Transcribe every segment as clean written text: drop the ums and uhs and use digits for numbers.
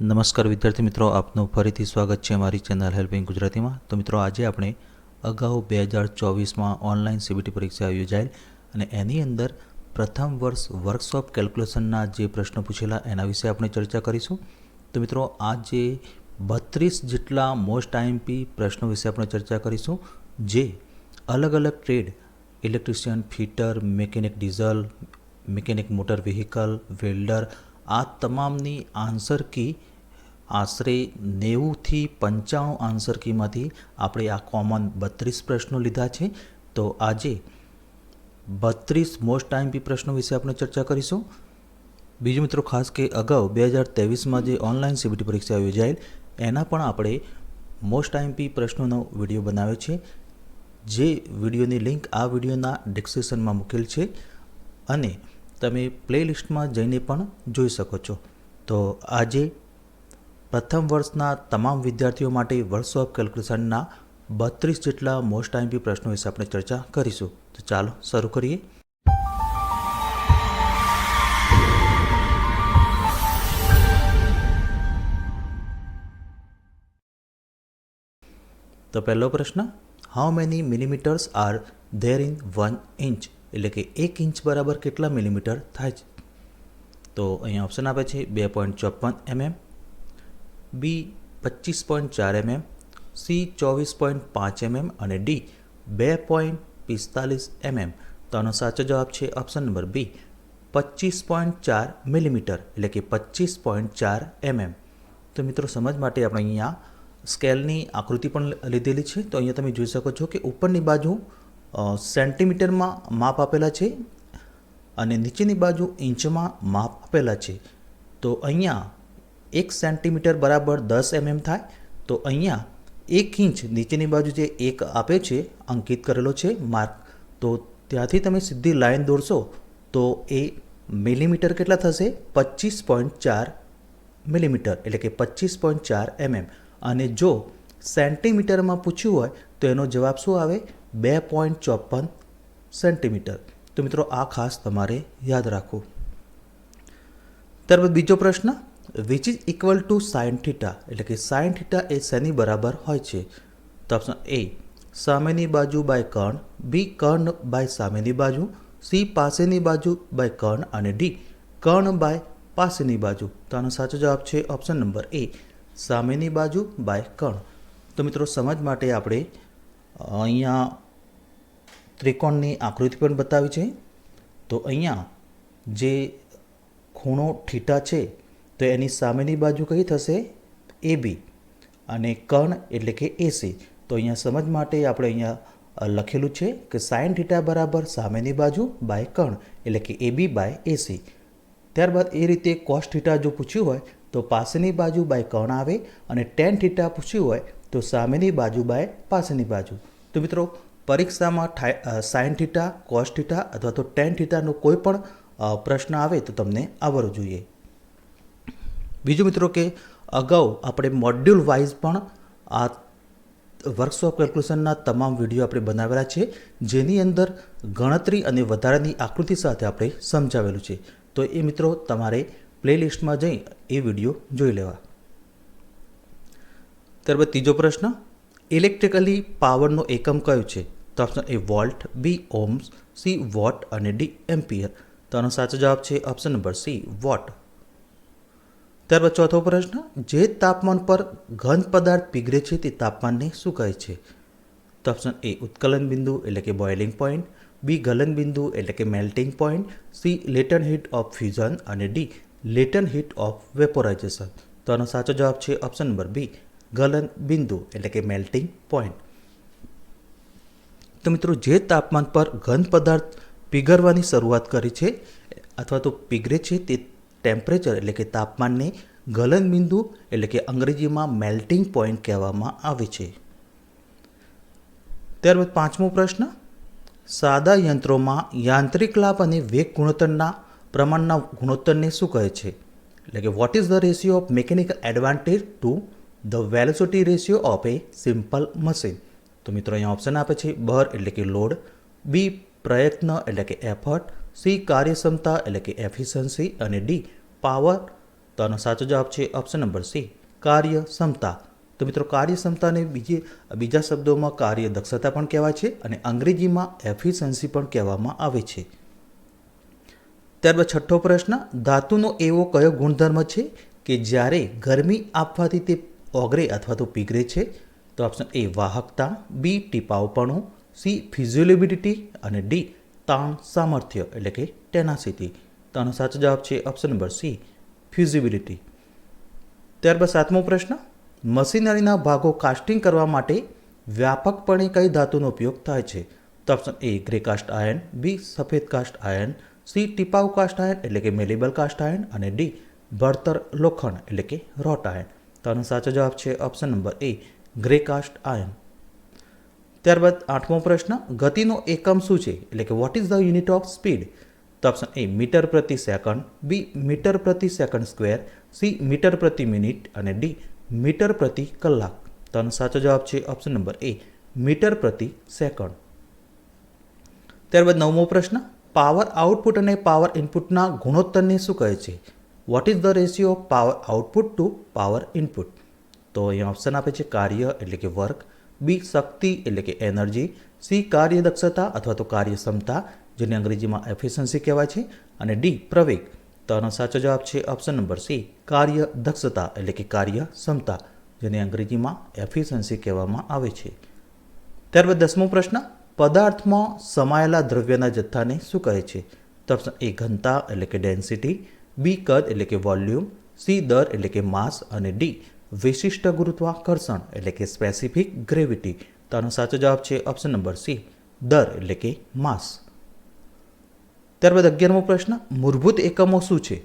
નમસ્કાર વિદ્યાર્થી મિત્રો, આપનું ફરીથી સ્વાગત છે અમારી ચેનલ હેલ્પિંગ ગુજરાતીમાં. તો મિત્રો, આજે આપણે અગાઉ 2024માં ઓનલાઈન સીબીટી પરીક્ષા યોજાયેલ અને એની અંદર પ્રથમ વર્ષ વર્કશોપ કેલ્ક્યુલેશનના જે પ્રશ્નો પૂછેલા એના વિશે આપણે ચર્ચા કરીશું. તો મિત્રો, આ જે 32 જેટલા મોસ્ટ આઈએમપી પ્રશ્નો વિશે આપણે ચર્ચા કરીશું, જે અલગ અલગ trade electrician, fitter, mechanic diesel, mechanic motor vehicle, welder, આ તમામની આન્સર કી આશરે 90થી 95 આન્સર કીમાંથી આપણે આ કોમન 32 પ્રશ્નો લીધા છે. તો આજે 32 મોસ્ટ આઈએમપી પ્રશ્નો વિશે આપણે ચર્ચા કરીશું. બીજું મિત્રો, ખાસ કે અગાઉ 2023માં જે ઓનલાઈન સીબીટી પરીક્ષા યોજાયેલ એના પણ આપણે મોસ્ટ આઈએમપી પ્રશ્નોનો વિડીયો બનાવ્યો છે, જે વિડીયોની લિંક આ વિડીયોના ડિસ્ક્રિપ્શનમાં મૂકેલ છે અને તમે પ્લેલિસ્ટમાં જઈને પણ જોઈ શકો છો. તો આજે પ્રથમ વર્ષના તમામ વિદ્યાર્થીઓ માટે વર્કશોપ કેલ્ક્યુલેશનના 32 જેટલા મોસ્ટ આઈએમપી પ્રશ્નો વિશે આપણે ચર્ચા કરીશું. તો ચાલો શરૂ કરીએ. તો પહેલો પ્રશ્ન, how many મિલીમીટર્સ are there in 1 inch, એટલે કે 1 ઇંચ બરાબર કેટલા મિલીમીટર થાય છે? તો અહીંયા ઓપ્શન આપે છે 2.54 mm, બી 25.4 mm, સી 24.5 mm અને ડી 2.45 mm. તો આનો સાચો જવાબ છે ઓપ્શન નંબર બી, 25.4 મિલીમીટર, એટલે કે 25.4 mm. તો મિત્રો, સમજ માટે આપણે અહીંયા સ્કેલની આકૃતિ પણ લીધેલી છે. તો અહીંયા તમે જોઈ શકો છો કે ઉપરની બાજુ સેન્ટીમીટરમાં માપ આપેલા છે અને નીચેની બાજુ ઇંચમાં માપ આપેલા છે. તો અહીંયા 1 સેન્ટીમીટર બરાબર 10 mm થાય. તો અહીંયા 1 ઇંચ નીચેની બાજુ જે 1 આપે છે, અંકિત કરેલો છે માર્ક, તો ત્યાંથી તમે સીધી લાઈન દોરશો તો એ મિલીમીટર કેટલા થશે? 25.4 મિલીમીટર, એટલે કે 25.4 mm. અને જો સેન્ટીમીટરમાં પૂછ્યું હોય તો એનો જવાબ શું આવે? 2.54 સેન્ટીમીટર. તો મિત્રો, આ ખાસ તમારે યાદ રાખવું. ત્યારબાદ બીજો પ્રશ્ન, which is equal to sine theta, એટલે કે સાઇન થીટા એ શેની બરાબર હોય છે? તો ઓપ્શન એ, સામેની બાજુ by Karna, B Karna by સામેની બાજુ, સી પાસેની બાજુ બાય કર્ણ અને ડી કર્ણ બાય પાસેની બાજુ. તો આનો સાચો જવાબ છે ઓપ્શન નંબર એ, સામેની બાજુ બાય કર્ણ. તો મિત્રો, સમજ માટે આપણે અહીંયા ત્રિકોણની આકૃતિ પણ બતાવી છે. તો અહીંયા જે ખૂણો થીટા છે તો એની સામેની બાજુ કઈ થશે? એ બી, અને કર્ણ એટલે કે એસી. તો અહીંયા સમજ માટે આપણે અહીંયા લખેલું છે કે સાઇન થીટા બરાબર સામેની બાજુ બાય કર્ણ, એટલે કે એ બી બાય એસી. ત્યારબાદ એ રીતે કોસ થીટા જો પૂછ્યું હોય તો પાસેની બાજુ બાય કર્ણ આવે, અને ટેન થીટા પૂછ્યું હોય તો સામેની બાજુ બાય પાસેની બાજુ. તો મિત્રો, પરીક્ષામાં સાઇન થીટા, કોસ થીટા અથવા તો ટેન થીટાનો કોઈ પણ પ્રશ્ન આવે તો તમને આવડવું જોઈએ. બીજું મિત્રો, કે અગાઉ આપણે મોડ્યુલ વાઇઝ પણ આ વર્કશોપ કેલ્ક્યુલેશનના તમામ વિડીયો આપણે બનાવેલા છે, જેની અંદર ગણતરી અને વધારાની આકૃતિ સાથે આપણે સમજાવેલું છે. તો એ મિત્રો, તમારે પ્લેલિસ્ટમાં જઈ એ વિડીયો જોઈ લેવા. ત્યારબાદ ત્રીજો પ્રશ્ન, ઇલેક્ટ્રિકલી પાવરનો એકમ કયો છે? તો option A volt, B ohms, C watt અને ડી એમ્પિયર. તો આનો સાચો જવાબ છે ઓપ્શન નંબર સી, વોટ. ત્યારબાદ ચોથો પ્રશ્ન, જે તાપમાન પર ઘન પદાર્થ પીગળે છે તે તાપમાનને શું કહે છે? તો ઓપ્શન એ ઉત્કલન બિંદુ, એટલે કે બોઇલિંગ પોઈન્ટ, બી ગલન બિંદુ એટલે કે melting point, C latent heat of fusion અને ડી લેટન્ટ હીટ ઓફ વેપોરાઇઝેશન. તો આનો સાચો જવાબ છે ઓપ્શન નંબર બી, ગલન બિંદુ એટલે કે મેલ્ટિંગ પોઈન્ટ. તો મિત્રો, જે તાપમાન પર ઘન પદાર્થ પીગળવાની શરૂઆત કરી છે અથવા તો પીગળે છે તે ટેમ્પરેચર એટલે કે તાપમાનને ગલન બિંદુ એટલે કે અંગ્રેજીમાં મેલ્ટિંગ પોઈન્ટ કહેવામાં આવે છે. ત્યારબાદ પાંચમો પ્રશ્ન, સાદા યંત્રોમાં યાંત્રિક લાભ અને વેગ ગુણોત્તરના પ્રમાણના ગુણોત્તરને શું કહે છે? એટલે કે what is the ratio of mechanical advantage to the velocity ratio of A simple machine. તો મિત્રો, અહીંયા ઓપ્શન આપે છે બળ એટલે કે લોડ, બી પ્રયત્ન એટલે કે એફર્ટ, સી કાર્યક્ષમતા એટલે કે એફિશિયન્સી અને ડી પાવર તો આનો સાચો જવાબ છે ઓપ્શન નંબર સી, કાર્યક્ષમતા. તો મિત્રો કાર્યક્ષમતાને બીજા શબ્દોમાં કાર્યદક્ષતા પણ કહેવાય છે અને અંગ્રેજીમાં એફિશિયન્સી પણ કહેવામાં આવે છે. ત્યારબાદ છઠ્ઠો પ્રશ્ન, ધાતુનો એવો કયો ગુણધર્મ છે કે જ્યારે ગરમી આપવાથી તે ઓગળે અથવા તો પીગળે છે? તો ઓપ્શન એ વાહકતા, બી ટીપાવપણું, સી ફ્યુઝિબિલિટી અને ડી તાણ સામર્થ્ય એટલે કે ટેનાસિટી. તો આનો સાચો જવાબ છે ઓપ્શન નંબર સી, ફ્યુઝિબિલિટી. ત્યારબાદ સાતમો પ્રશ્ન, મશીનરીના ભાગો કાસ્ટિંગ કરવા માટે વ્યાપકપણે કઈ ધાતુનો ઉપયોગ થાય છે? તો option A grey cast iron, B સફેદ કાસ્ટ આયર્ન, સી ટીપાઉ કાસ્ટ આયર્ન એટલે કે મેલેબલ કાસ્ટ આયર્ન અને ડી ભણતર લોખંડ એટલે કે રોટ આયર્ન. તો આનો સાચો જવાબ છે ઓપ્શન નંબર એ, ગ્રે કાસ્ટ આયર્ન. ત્યારબાદ આઠમો પ્રશ્ન, ગતિનો એકમ શું છે એટલે કે what is the unit of speed? તો ઓપ્શન એ મીટર પ્રતિ સેકન્ડ, બી મીટર પ્રતિ સેકન્ડ સ્ક્વેર, સી મીટર પ્રતિ મિનિટ અને ડી મીટર પ્રતિ કલાક. તો આનો સાચો જવાબ છે ઓપ્શન નંબર એ, મીટર પ્રતિ સેકન્ડ. ત્યારબાદ નવમો પ્રશ્ન, પાવર આઉટપુટ અને પાવર ઇનપુટના ગુણોત્તરને શું કહે છે? Vote is the ratio of power output to power input? તો અહીંયા ઓપ્શન આપે છે કાર્ય એટલે કે વર્ક, બી શક્તિ એટલે કે એનર્જી, સી કાર્યદક્ષતા અથવા તો કાર્યક્ષમતા જેને અંગ્રેજીમાં એફિશિયન્સી કહેવાય છે અને ડી પ્રવેગ. તો આનો સાચો જવાબ છે ઓપ્શન નંબર સી, કાર્યદક્ષતા એટલે કે કાર્યક્ષમતા જેને અંગ્રેજીમાં એફિશિયન્સી કહેવામાં આવે છે. ત્યારબાદ દસમો પ્રશ્ન, પદાર્થમાં સમાયેલા દ્રવ્યના જથ્થાને શું કહે છે? તો ઓપ્શન એ ઘનતા એટલે કે ડેન્સિટી, બી કદ એટલે કે વોલ્યુમ, સી દર એટલે કે માસ અને ડી વિશિષ્ટ ગુરુત્વાકર્ષણ એટલે કે સ્પેસિફિક ગ્રેવિટી. તો આનો સાચો જવાબ છે ઓપ્શન નંબર સી, દર એટલે કે માસ. ત્યારબાદ 11મો પ્રશ્ન, મૂળભૂત એકમો શું છે?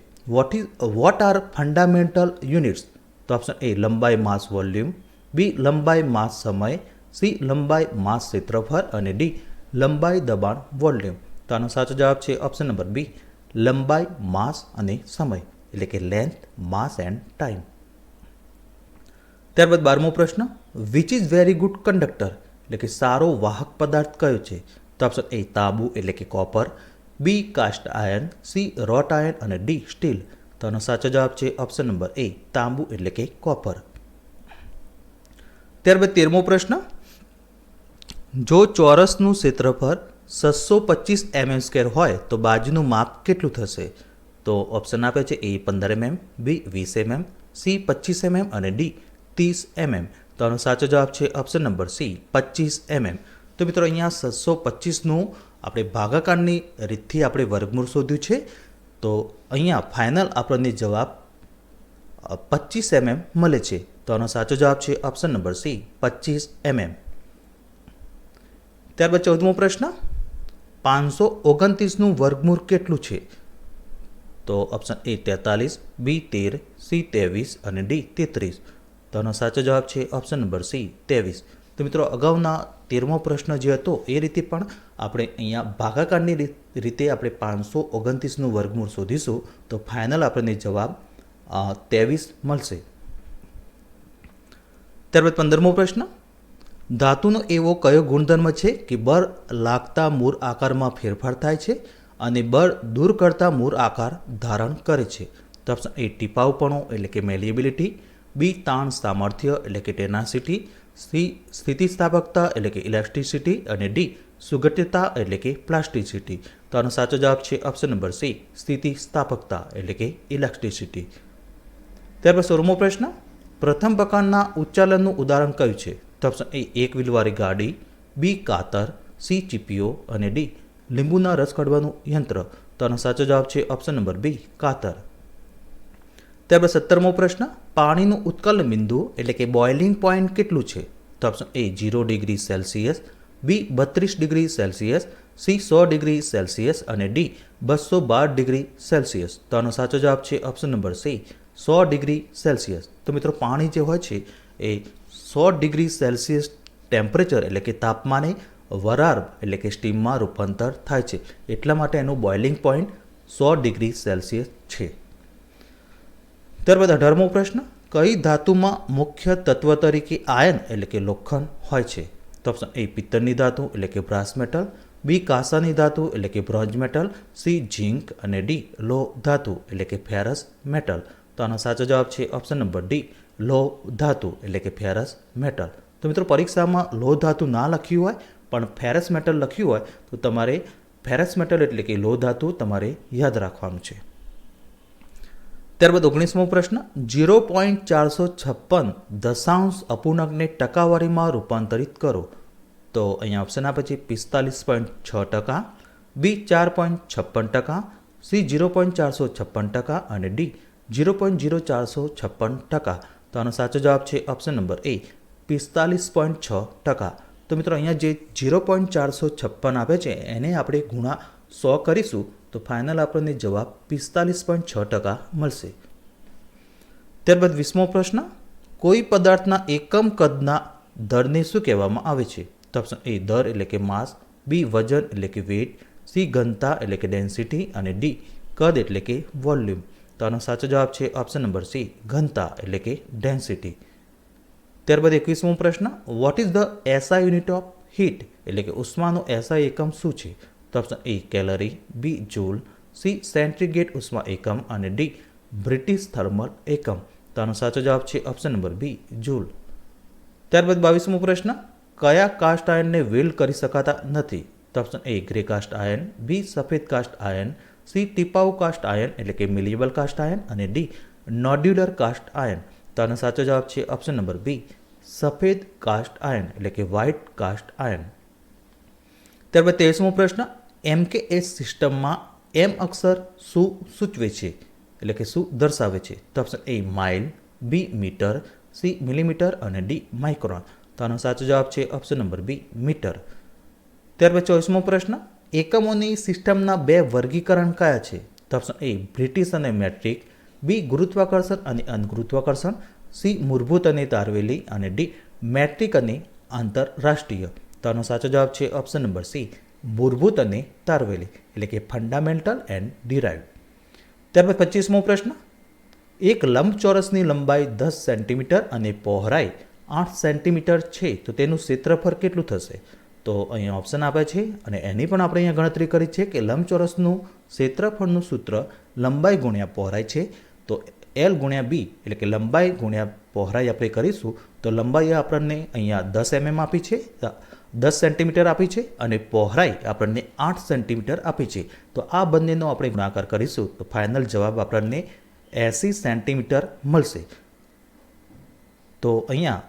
What are fundamental units? તો ઓપ્શન એ લંબાઈ માસ વોલ્યુમ, બી લંબાઈ માસ સમય, સી લંબાઈ માસ ક્ષેત્રફળ અને ડી લંબાઈ દબાણ વોલ્યુમ. તો આનો સાચો જવાબ છે ઓપ્શન નંબર બી, લંબાઈ માસ અને સમય એટલે કે લેન્થ માસ એન્ડ ટાઈમ. ત્યારબાદ 12મો પ્રશ્ન, which is very good conductor એટલે કે સારો વાહક પદાર્થ કયો છે? તો ઓપ્શન એ તાંબુ એટલે કે કોપર, બી કાસ્ટ આયર્ન, સી રોટ આયર્ન અને ડી સ્ટીલ. તો આનો સાચો જવાબ છે ઓપ્શન નંબર એ, તાંબુ એટલે કે કોપર. ત્યારબાદ 13મો પ્રશ્ન, જો ચોરસનું ક્ષેત્રફળ 625 mm² હોય તો બાજુનું માપ કેટલું થશે? તો ઓપ્શન આપે છે એ 15 mm, બી 20 mm, સી 25 mm અને ડી 30 mm. તો આનો સાચો જવાબ છે ઓપ્શન નંબર સી, 25 mm. તો મિત્રો અહીંયા 625નું આપણે ભાગાકારની રીતથી આપણે વર્ગમૂળ શોધ્યું છે. તો અહીંયા ફાઇનલ આપણને જવાબ 25 mm મળે છે. તો આનો સાચો જવાબ છે ઓપ્શન નંબર સી, 25 mm. ત્યારબાદ 14મો પ્રશ્ન, 529નું વર્ગમૂળ કેટલું છે? તો ઓપ્શન એ 43, બી 13, સી 23 અને ડી 33. તો આનો સાચો જવાબ છે ઓપ્શન નંબર સી, 23. તો મિત્રો અગાઉના 13મો પ્રશ્ન જે હતો એ રીતે પણ આપણે અહીંયા ભાગાકારની રીતે આપણે 529નું વર્ગમૂળ શોધીશું તો ફાઇનલ આપણને જવાબ 23 મળશે. ત્યારબાદ 15મો પ્રશ્ન, ધાતુનો એવો કયો ગુણધર્મ છે કે બળ લાગતા મૂળ આકારમાં ફેરફાર થાય છે અને બળ દૂર કરતા મૂળ આકાર ધારણ કરે છે? તો ઓપ્શન એ ટીપાઉપણું એટલે કે મેલિએબિલિટી, બી તાણ સામર્થ્ય એટલે કે ટેનાસિટી, સી સ્થિતિસ્થાપકતા એટલે કે ઇલાસ્ટિસિટી અને ડી સુગટ્યતા એટલે કે પ્લાસ્ટિસિટી. તો આનો સાચો જવાબ છે ઓપ્શન નંબર સી, સ્થિતિસ્થાપકતા એટલે કે ઇલાસ્ટિસિટી. ત્યારબાદ 16મો પ્રશ્ન, પ્રથમ પ્રકારના ઉચ્ચાલનનું ઉદાહરણ કયું છે? તો ઓપ્શન એ એક વ્હીલવાળી ગાડી, બી કાતર, સી ચીપીઓ અને ડી લીંબુના રસ કાઢવાનું યંત્ર. તો આનો સાચો જવાબ છે ઓપ્શન નંબર બી, કાતર. ત્યારબાદ 17મો પ્રશ્ન, પાણીનું ઉત્કલન બિંદુ એટલે કે બોઇલિંગ પોઈન્ટ કેટલું છે? તો option A 0 degree Celsius, B 32 degree Celsius, C 100 degree Celsius અને ડી 212 ડિગ્રી સેલ્સિયસ. તો આનો સાચો જવાબ છે option number C, 100 degree Celsius. તો મિત્રો પાણી જે હોય છે એ 100 ડિગ્રી સેલ્સિયસ ટેમ્પરેચર એટલે કે તાપમાને વરાળ એટલે કે સ્ટીમમાં રૂપાંતર થાય છે એટલા માટે એનું બોઇલિંગ પોઈન્ટ 100 ડિગ્રી સેલ્સિયસ છે. ત્યારબાદ 18મો પ્રશ્ન, કઈ ધાતુમાં મુખ્ય તત્વ તરીકે આયન એટલે કે લોખંડ હોય છે? તો ઓપ્શન એ પિત્તળની ધાતુ એટલે કે બ્રાસ મેટલ, બી કાંસાની ધાતુ એટલે કે બ્રોન્ઝ મેટલ, સી ઝીંક અને ડી લોહ ધાતુ એટલે કે ફેરસ મેટલ. તો આનો સાચો જવાબ છે ઓપ્શન નંબર ડી, લોહ ધાતુ એટલે કે ફેરસ મેટલ. તો મિત્રો પરીક્ષામાં લોહ ધાતુ ના લખ્યું હોય પણ ફેરસ મેટલ લખ્યું હોય તો તમારે ફેરસ મેટલ એટલે કે લોહ ધાતુ તમારે યાદ રાખવાનું છે. ત્યારબાદ 19મો પ્રશ્ન, 0.456 દશાંશ અપૂર્ણાંકને ટકાવારીમાં રૂપાંતરિત કરો. તો અહીંયા ઓપ્શન આપે છે 45.6%, બી 4.56%, સી 0.456% અને ડી 0.0456%. તો આનો સાચો જવાબ છે ઓપ્શન નંબર એ 45.6%. તો મિત્રો અહીંયા જે 0.456 આપે છે એને આપણે ગુણા 100 કરીશું તો ફાઇનલ આપણને જવાબ 45.6% મળશે. ત્યારબાદ 20મો પ્રશ્ન, કોઈ પદાર્થના એકમ કદના દરને શું કહેવામાં આવે છે? તો ઓપ્શન એ દર એટલે કે માસ, બી વજન એટલે કે વેટ, સી ઘનતા એટલે કે ડેન્સિટી અને ડી કદ એટલે કે વોલ્યુમ. તો આનો સાચો જવાબ છે ઓપ્શન નંબર સી ઘનતા એટલે કે ડેન્સિટી. ત્યારબાદ 21મો પ્રશ્ન, what is the SI unit of heat એટલે કે ઉષ્માનો એસઆઈ એકમ શું છે? તો option A calorie, B joule, C centigrade ઉષ્મા એકમ અને ડી બ્રિટિશ થર્મલ એકમ. તો આનો સાચો જવાબ છે ઓપ્શન નંબર બી જૂલ. ત્યારબાદ 22મો પ્રશ્ન, કયા કાસ્ટ આયર્નને વેલ્ડ કરી શકાતા નથી? તો option A grey cast iron, B સફેદ કાસ્ટ આયર્ન, સી ટીપાઉ કાસ્ટ આયર્ન એટલે કે મિલિયેબલ કાસ્ટ આયર્ન અને ડી નોડ્યુલર કાસ્ટ આયર્ન. તો આનો સાચો જવાબ છે ઓપ્શન નંબર બી સફેદ કાસ્ટ આયર્ન એટલે કે વ્હાઇટ કાસ્ટ આયર્ન. ત્યારબાદ 23મો પ્રશ્ન, MKS સિસ્ટમમાં એમ અક્ષર શું સૂચવે છે એટલે કે શું દર્શાવે છે? તો option A mile, B metre, C millimetre અને ડી માઇક્રોન. તો આનો સાચો જવાબ છે ઓપ્શન નંબર બી મીટર. ત્યારબાદ 24મો પ્રશ્ન, એકમોની સિસ્ટમના 2 વર્ગીકરણ કયા છે? તો ઓપ્શન એ બ્રિટિશ અને મેટ્રિક, બી ગુરુત્વાકર્ષણ અને અનગુરુત્વાકર્ષણ, સી મૂળભૂત અને તારવેલી અને ડી મેટ્રિક અને આંતરરાષ્ટ્રીય. તો આનો સાચો જવાબ છે ઓપ્શન નંબર સી મૂળભૂત અને તારવેલી એટલે કે ફંડામેન્ટલ એન્ડ ડિરાઇવ્ડ. ત્યારબાદ 25મો પ્રશ્ન, એક લંબચોરસની લંબાઈ 10 સેન્ટીમીટર અને પહોળાઈ 8 સેન્ટીમીટર છે તો તેનું ક્ષેત્રફળ કેટલું થશે? તો અહીંયા ઓપ્શન આપે છે અને એની પણ આપણે અહીંયા ગણતરી કરી છે કે લંબચોરસનું ક્ષેત્રફળનું સૂત્ર લંબાઈ ગુણ્યા પહોળાઈ છે. તો એલ ગુણ્યા બી એટલે કે લંબાઈ ગુણ્યા પહોળાઈ આપણે કરીશું તો લંબાઈ આપણને અહીંયા 10 mm આપી છે, 10 સેન્ટીમીટર આપી છે અને પહોળાઈ આપણને 8 સેન્ટીમીટર આપી છે. તો આ બંનેનો આપણે ગુણાકાર કરીશું તો ફાઇનલ જવાબ આપણને 80 સેન્ટીમીટર મળશે. તો અહીંયા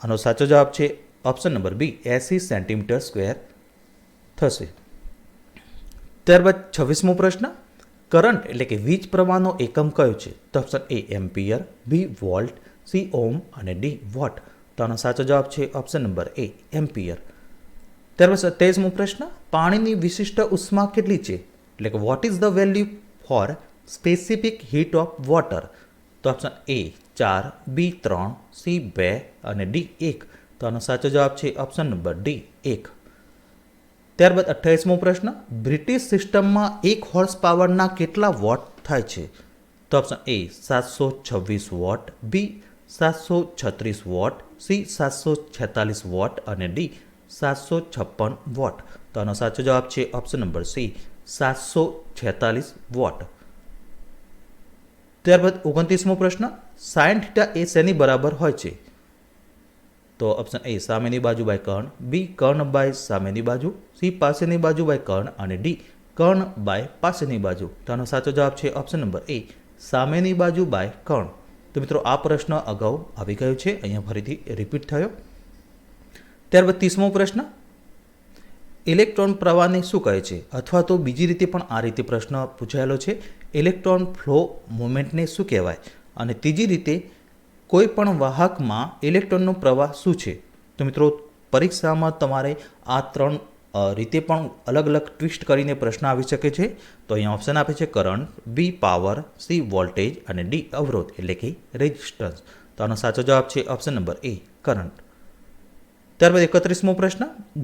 આનો સાચો જવાબ છે option number B 80 centimetre square થશે. ત્યારબાદ 26મો પ્રશ્ન, કરંટ એટલે કે વીજ પ્રવાહનો એકમ કયો છે? તો option A ampere, B volt, C ohm અને ડી વોટ. તો આનો સાચો જવાબ છે ઓપ્શન નંબર એ એમ્પિયર. ત્યારબાદ 27મો પ્રશ્ન, પાણીની વિશિષ્ટ ઉષ્મા કેટલી છે એટલે કે what is the value for specific heat of water? તો ઓપ્શન એ 4, બી 3, સી 2 અને ડી 1. તો આનો સાચો જવાબ છે ઓપ્શન નંબર ડી 1. ત્યારબાદ 28મો પ્રશ્ન, બ્રિટિશ સિસ્ટમમાં 1 હોર્સ પાવરના કેટલા વોટ થાય છે? તો option A 726 watt, B 736 watt, C 746 watt અને ડી 756 વોટ. તો આનો સાચો જવાબ છે ઓપ્શન નંબર સી 746 વોટ. ત્યારબાદ 29મો પ્રશ્ન, sin θ એ શેની બરાબર હોય છે? તો ઓપ્શન એ સામેની બાજુ by Karna, B Karna by સામેની બાજુ, સી પાસેની બાજુ બાય કર્ણ અને ડી કર્ણ બાય પાસેની બાજુ. તો આનો સાચો જવાબ છે ઓપ્શન નંબર એ સામેની બાજુ બાય કર્ણ. તો મિત્રો આ પ્રશ્ન અગાઉ આવી ગયો છે, અહીંયા ફરીથી રિપીટ થયો. ત્યારબાદ 30મો પ્રશ્ન, ઇલેક્ટ્રોન પ્રવાહને શું કહે છે? અથવા તો બીજી રીતે પણ આ રીતે પ્રશ્ન પૂછાયેલો છે, ઇલેક્ટ્રોન ફ્લો મુવમેન્ટને શું કહેવાય? અને ત્રીજી રીતે કોઈ પણ વાહકમાં ઇલેક્ટ્રોનનો પ્રવાહ શું છે? તો મિત્રો પરીક્ષામાં તમારે આ 3 રીતે પણ અલગ અલગ ટ્વિસ્ટ કરીને પ્રશ્ન આવી શકે છે. તો અહીંયા ઓપ્શન આપે છે કરંટ, બી પાવર, સી વોલ્ટેજ અને ડી અવરોધ એટલે કે રેઝિસ્ટન્સ. તો આનો સાચો જવાબ છે ઓપ્શન નંબર એ કરંટ. ત્યારબાદ 31મો પ્રશ્ન,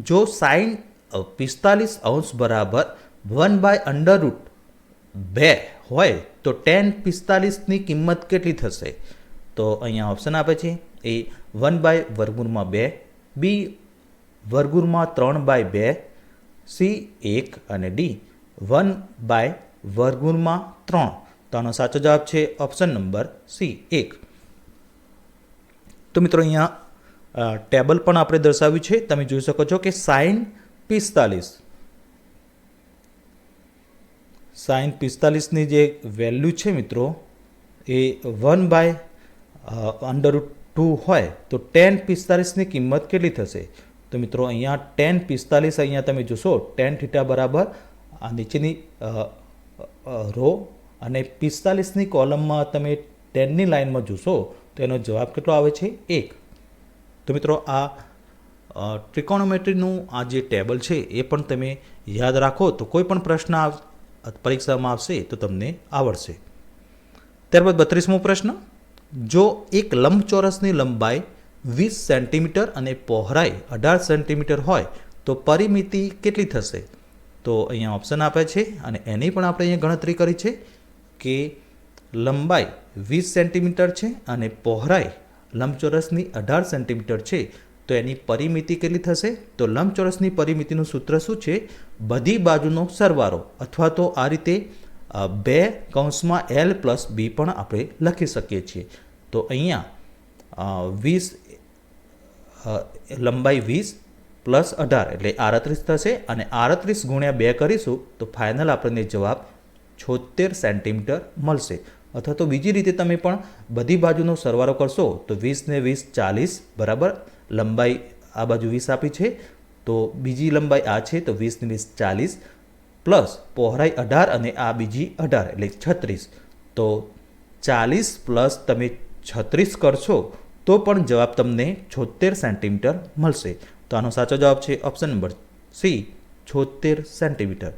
જો sin 45° બરાબર 1/√2 હોય તો tan 45ની કિંમત કેટલી થશે? તો અહીંયા ઓપ્શન આપે છે એ 1/√2, બી √3/2, સી 1 અને ડી 1/√3. તો આનો સાચો જવાબ છે ઓપ્શન નંબર સી 1. તો મિત્રો અહીંયા ટેબલ પણ આપણે દર્શાવ્યું છે. તમે જોઈ શકો છો કે sin 45ની જે વેલ્યુ છે મિત્રો એ 1/√2 હોય તો tan 45ની કિંમત કેટલી થશે? તો મિત્રો અહીંયા tan 45 અહીંયા તમે જોશો tan થીટા બરાબર આ નીચેની રો અને 45ની કોલમમાં તમે 10ની લાઇનમાં જોશો તો એનો જવાબ કેટલો આવે છે? 1. તો મિત્રો આ ટ્રિકોનોમેટ્રીનું આ જે ટેબલ છે એ પણ તમે યાદ રાખો તો કોઈ પણ પ્રશ્ન પરીક્ષામાં આવશે તો તમને આવડશે. ત્યારબાદ 32મો પ્રશ્ન. જો એક લંબચોરસની લંબાઈ 20 સેન્ટીમીટર અને પહોળાઈ 18 સેન્ટીમીટર હોય તો પરિમિતિ કેટલી થશે? તો અહીંયા ઓપ્શન આપે છે અને એની પણ આપણે અહીંયા ગણતરી કરી છે કે લંબાઈ 20 સેન્ટીમીટર છે અને પહોળાઈ લંબચોરસની 18 સેન્ટીમીટર છે તો એની પરિમિતિ કેટલી થશે? તો લંબચોરસની પરિમિતિનું સૂત્ર શું છે? બધી બાજુનો સરવાળો, અથવા તો આ રીતે 2 L + B પણ આપણે લખી શકીએ છીએ. તો અહીંયા 20 લંબાઈ 20 + 18 એટલે 38 થશે અને 38 × 2 કરીશું તો ફાઇનલ આપણને જવાબ 76 સેન્ટીમીટર મળશે. અથવા તો બીજી રીતે તમે પણ બધી બાજુનો સરવાળો કરશો તો 20 ને 20 40 બરાબર. લંબાઈ આ બાજુ 20 આપી છે તો બીજી લંબાઈ આ છે તો 20 ને 20 40 પ્લસ પહોળાઈ 18 અને આ બીજી 18 એટલે 36. તો 40 પ્લસ તમે 36 કરશો તો પણ જવાબ તમને 76 સેન્ટીમીટર મળશે. તો આનો સાચો જવાબ છે ઓપ્શન નંબર સી 76 સેન્ટીમીટર.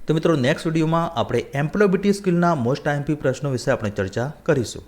તો મિત્રો નેક્સ્ટ વિડીયોમાં આપણે એમ્પ્લોયબિલિટી સ્કિલના મોસ્ટ આઈએમપી પ્રશ્નો વિશે આપણે ચર્ચા કરીશું.